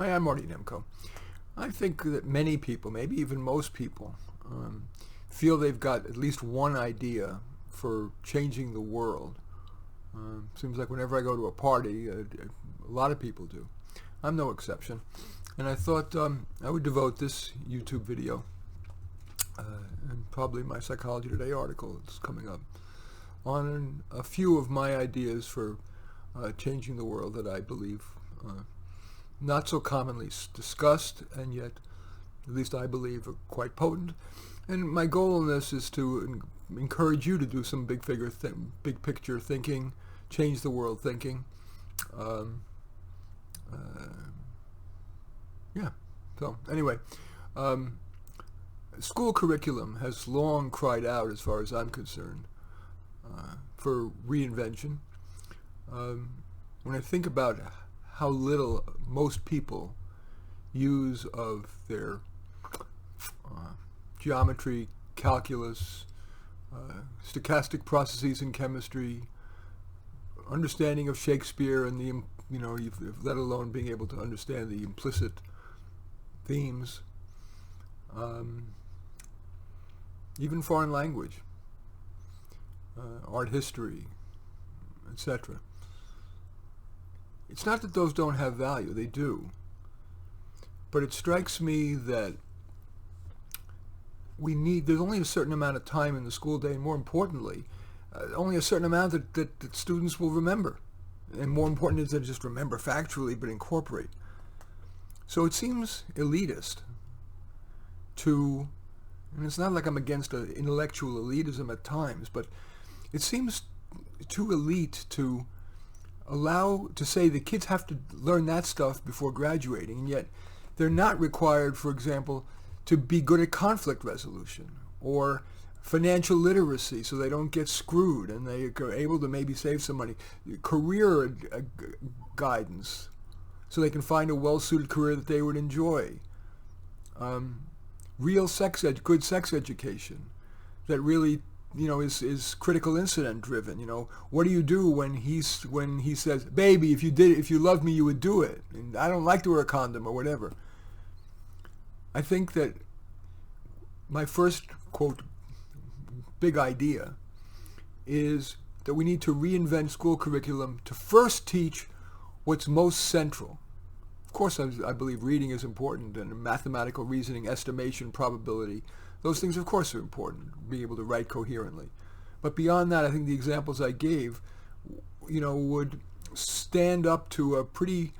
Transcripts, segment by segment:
Hi, I'm Marty Nemko. I think that many people, maybe even most people, feel they've got at least one idea for changing the world. Seems like whenever I go to a party, a lot of people do. I'm no exception. And I thought I would devote this YouTube video and probably my Psychology Today article that's coming up on a few of my ideas for changing the world that I believe not so commonly discussed, and yet, at least I believe, are quite potent. And my goal in this is to encourage you to do some big picture thinking, change the world thinking. So anyway, school curriculum has long cried out, as far as I'm concerned, for reinvention. When I think about how little most people use of their geometry, calculus, stochastic processes in chemistry, understanding of Shakespeare, and let alone being able to understand the implicit themes, even foreign language, art history, etc. It's not that those don't have value, they do. But it strikes me that there's only a certain amount of time in the school day, and more importantly, only a certain amount that students will remember. And more important is to just remember factually, but incorporate. So it seems elitist and it's not like I'm against intellectual elitism at times, but it seems too elite to say the kids have to learn that stuff before graduating, and yet they're not required, for example, to be good at conflict resolution or financial literacy so they don't get screwed and they are able to maybe save some money, career guidance so they can find a well-suited career that they would enjoy, real good sex education that really is critical incident driven. What do you do when he says, "Baby, if you loved me, you would do it. And I don't like to wear a condom," or whatever. I think that my first, quote, big idea is that we need to reinvent school curriculum to first teach what's most central. Of course, I believe reading is important, and mathematical reasoning, estimation, probability. Those things, of course, are important, being able to write coherently. But beyond that, I think the examples I gave, would stand up to a pretty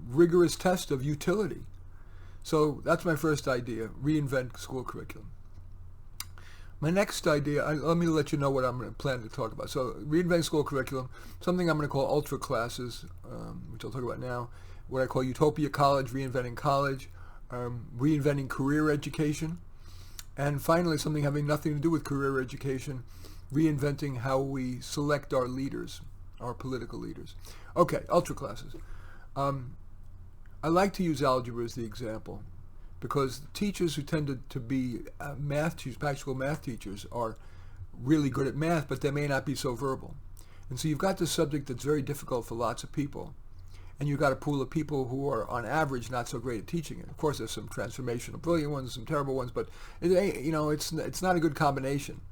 rigorous test of utility. So that's my first idea, reinvent school curriculum. My next idea, let me let you know what I'm going to plan to talk about. So reinvent school curriculum, something I'm going to call ultra classes, which I'll talk about now, what I call Utopia College, reinventing college, reinventing career education, and finally something having nothing to do with career education, reinventing how we select our leaders, our political leaders. Okay, ultra classes. I like to use algebra as the example because teachers who tend to be math teachers, practical math teachers, are really good at math, but they may not be so verbal. And so you've got this subject that's very difficult for lots of people, and you've got a pool of people who are, on average, not so great at teaching it. Of course, there's some transformational brilliant ones, some terrible ones, but it's not a good combination.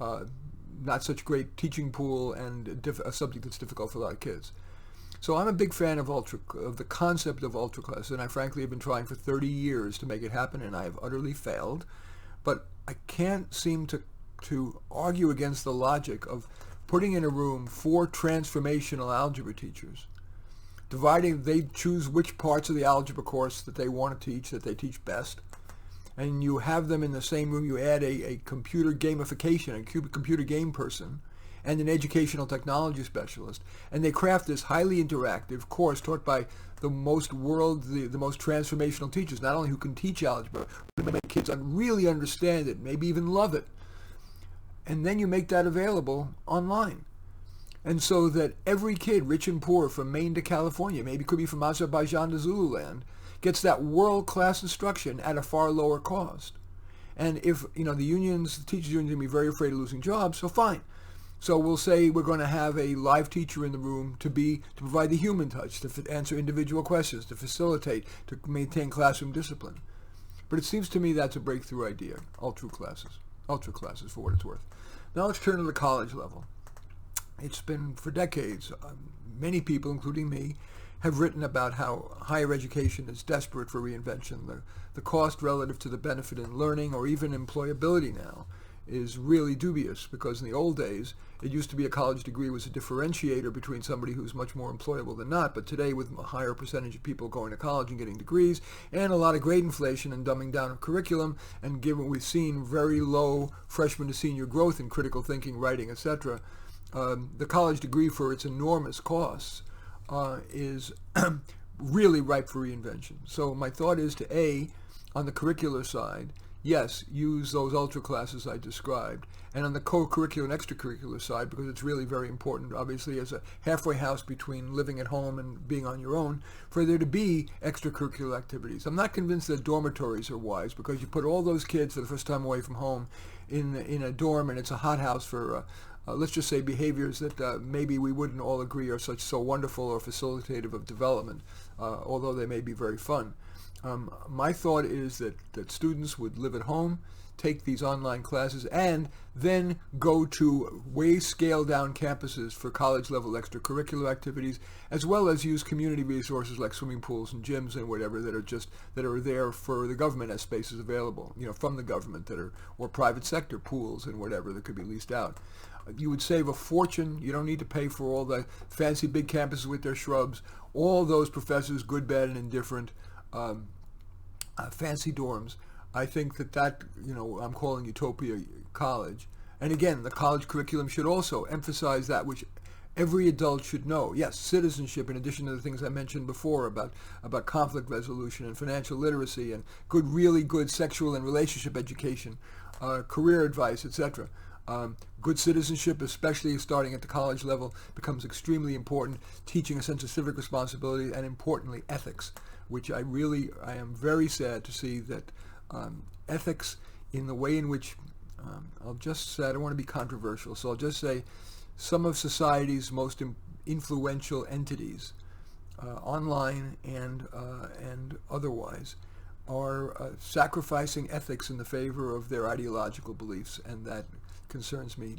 Not such great teaching pool and a subject that's difficult for a lot of kids. So I'm a big fan of the concept of ultra classes, and I frankly have been trying for 30 years to make it happen, and I have utterly failed. But I can't seem to argue against the logic of putting in a room 4 transformational algebra teachers, they choose which parts of the algebra course that they want to teach, that they teach best, and you have them in the same room. You add a computer gamification, a computer game person, and an educational technology specialist, and they craft this highly interactive course taught by the most transformational teachers, not only who can teach algebra, but make kids really understand it, maybe even love it. And then you make that available online. And so that every kid, rich and poor, from Maine to California, maybe could be from Azerbaijan to Zululand, gets that world-class instruction at a far lower cost. And if, the teachers unions are going to be very afraid of losing jobs, so fine. So we'll say we're going to have a live teacher in the room to provide the human touch, to answer individual questions, to facilitate, to maintain classroom discipline. But it seems to me that's a breakthrough idea, ultra classes for what it's worth. Now let's turn to the college level. It's been for decades, many people, including me, have written about how higher education is desperate for reinvention. The cost relative to the benefit in learning or even employability now is really dubious, because in the old days it used to be a college degree was a differentiator between somebody who's much more employable than not, but today with a higher percentage of people going to college and getting degrees and a lot of grade inflation and dumbing down of curriculum, and given we've seen very low freshman to senior growth in critical thinking, writing, etc., the college degree for its enormous costs is really ripe for reinvention. So my thought is to A, on the curricular side, yes, use those ultra classes I described, and on the co-curricular and extracurricular side, because it's really very important, obviously, as a halfway house between living at home and being on your own, for there to be extracurricular activities. I'm not convinced that dormitories are wise, because you put all those kids for the first time away from home in a dorm, and it's a hothouse for let's just say behaviors that maybe we wouldn't all agree are so wonderful or facilitative of development, although they may be very fun. My thought is that students would live at home, take these online classes, and then go to way scaled down campuses for college level extracurricular activities, as well as use community resources like swimming pools and gyms and whatever that are there for the government as spaces available, from the government, or private sector pools and whatever that could be leased out. You would save a fortune. You don't need to pay for all the fancy big campuses with their shrubs, all those professors, good, bad, and indifferent, fancy dorms. I think that I'm calling Utopia College. And again, the college curriculum should also emphasize that which every adult should know. Yes, citizenship, in addition to the things I mentioned before about conflict resolution and financial literacy and really good sexual and relationship education, career advice, etc. Good citizenship, especially starting at the college level, becomes extremely important, teaching a sense of civic responsibility and, importantly, ethics, which I am very sad to see that ethics, in the way in which, I'll just say, I don't want to be controversial, so I'll just say some of society's most influential entities, online and otherwise, are sacrificing ethics in the favor of their ideological beliefs, and that concerns me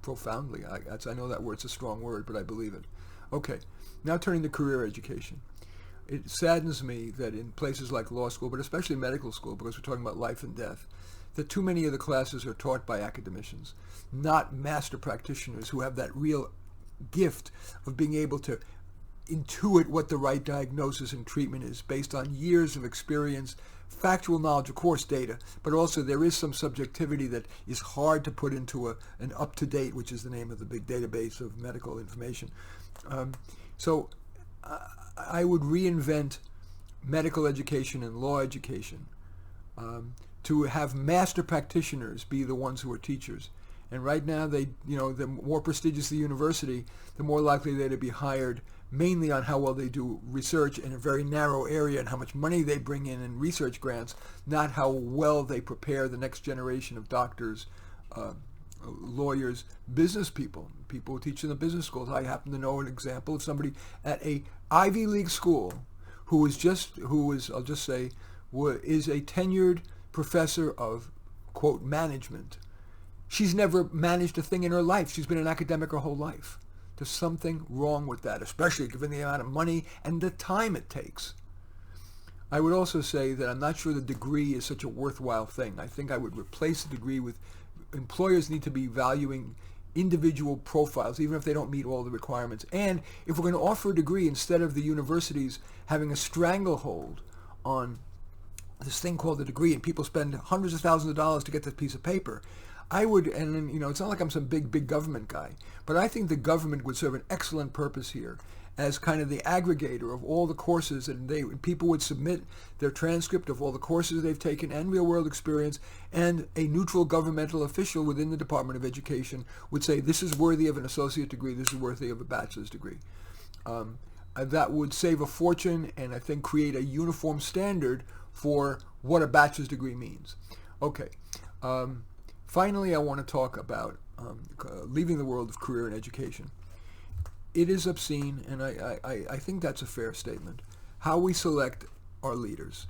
profoundly. I know that word's a strong word, but I believe it. Okay, now turning to career education. It saddens me that in places like law school, but especially medical school, because we're talking about life and death, that too many of the classes are taught by academicians, not master practitioners who have that real gift of being able to intuit what the right diagnosis and treatment is based on years of experience, factual knowledge, of course, data, but also there is some subjectivity that is hard to put into an up-to-date, which is the name of the big database of medical information. So I would reinvent medical education and law education to have master practitioners be the ones who are teachers. And right now, the more prestigious the university, the more likely they're to be hired mainly on how well they do research in a very narrow area and how much money they bring in research grants, not how well they prepare the next generation of doctors, lawyers, business people who teach in the business schools. I happen to know an example of somebody at a Ivy League school who is a tenured professor of, quote, management. She's never managed a thing in her life. She's been an academic her whole life. There's something wrong with that, especially given the amount of money and the time it takes. I would also say that I'm not sure the degree is such a worthwhile thing. I think I would replace the degree with employers need to be valuing individual profiles, even if they don't meet all the requirements. And if we're going to offer a degree, instead of the universities having a stranglehold on this thing called a degree, and people spend hundreds of thousands of dollars to get that piece of paper, I would, and it's not like I'm some big government guy, but I think the government would serve an excellent purpose here as kind of the aggregator of all the courses, and people would submit their transcript of all the courses they've taken and real-world experience, and a neutral governmental official within the Department of Education would say, this is worthy of an associate degree, this is worthy of a bachelor's degree. That would save a fortune and I think create a uniform standard for what a bachelor's degree means. Okay. Finally, I want to talk about leaving the world of career and education. It is obscene, and I think that's a fair statement, how we select our leaders.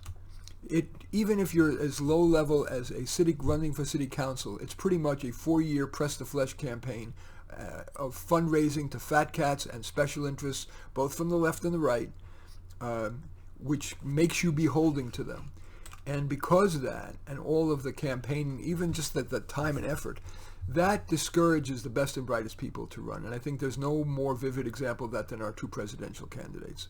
Even if you're as low level as a city running for city council, it's pretty much a 4-year press the flesh campaign of fundraising to fat cats and special interests, both from the left and the right, which makes you beholding to them. And because of that, and all of the campaigning, even just the time and effort, that discourages the best and brightest people to run. And I think there's no more vivid example of that than our 2 presidential candidates.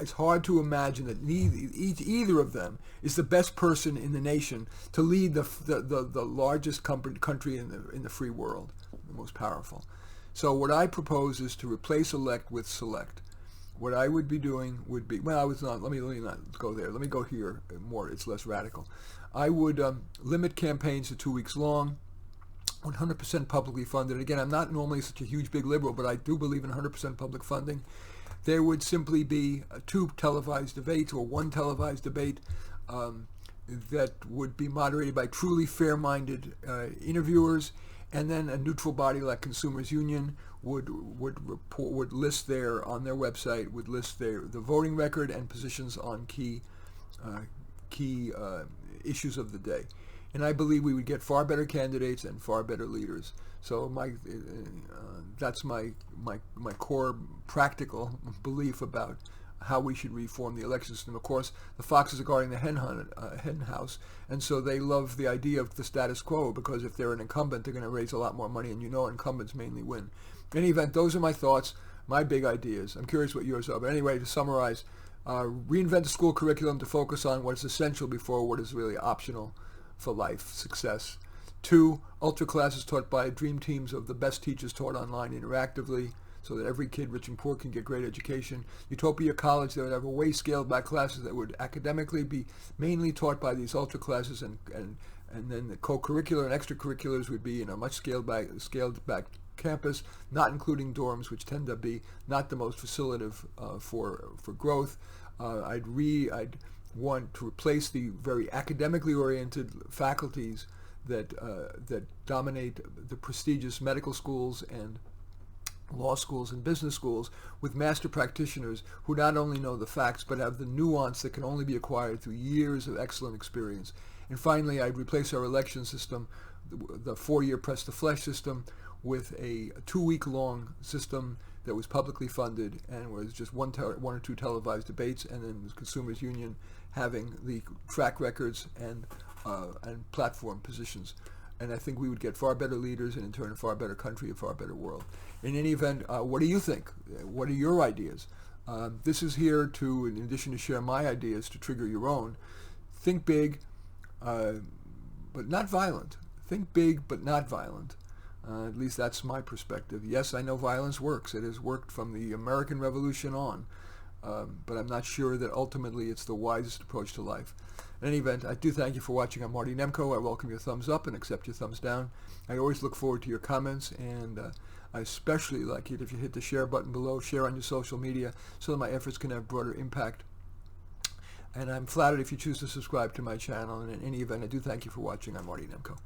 It's hard to imagine that either of them is the best person in the nation to lead the largest country in the free world, the most powerful. So what I propose is to replace elect with select. What I would be doing would be, well, let me not go there. Let me go here more. It's less radical. I would limit campaigns to 2 weeks long, 100% publicly funded. Again, I'm not normally such a huge, big liberal, but I do believe in 100% public funding. There would simply be 2 televised debates or 1 televised debate that would be moderated by truly fair-minded interviewers, and then a neutral body like Consumers Union would list on their website would list the voting record and positions on key issues of the day. And I believe we would get far better candidates and far better leaders. So that's my core practical belief about how we should reform the election system. Of course, the foxes are guarding the hen house, and so they love the idea of the status quo, because if they're an incumbent, they're going to raise a lot more money, and incumbents mainly win. In any event, those are my thoughts, my big ideas. I'm curious what yours are. But anyway, to summarize, reinvent the school curriculum to focus on what is essential before what is really optional for life success. 2, ultra classes taught by dream teams of the best teachers taught online interactively, so that every kid, rich and poor, can get great education. Utopia College, that would have a way scaled back classes that would academically be mainly taught by these ultra classes, and then the co-curricular and extracurriculars would be in a much scaled back campus, not including dorms, which tend to be not the most facilitative for growth. I'd want to replace the very academically oriented faculties that dominate the prestigious medical schools and law schools and business schools with master practitioners who not only know the facts but have the nuance that can only be acquired through years of excellent experience. And finally, I'd replace our election system, the 4-year press the flesh system, with a 2-week-long system that was publicly funded and was just one or 2 televised debates, and then the Consumers Union having the track records and platform positions. And I think we would get far better leaders, and in turn a far better country, a far better world. In any event, what do you think? What are your ideas? This is here to, in addition to share my ideas, to trigger your own. Think big, but not violent. Think big, but not violent. At least that's my perspective. Yes, I know violence works. It has worked from the American Revolution on. But I'm not sure that ultimately it's the wisest approach to life. In any event, I do thank you for watching. I'm Marty Nemko. I welcome your thumbs up and accept your thumbs down. I always look forward to your comments, and I especially like it if you hit the share button below, share on your social media, so that my efforts can have broader impact. And I'm flattered if you choose to subscribe to my channel. And in any event, I do thank you for watching. I'm Marty Nemko.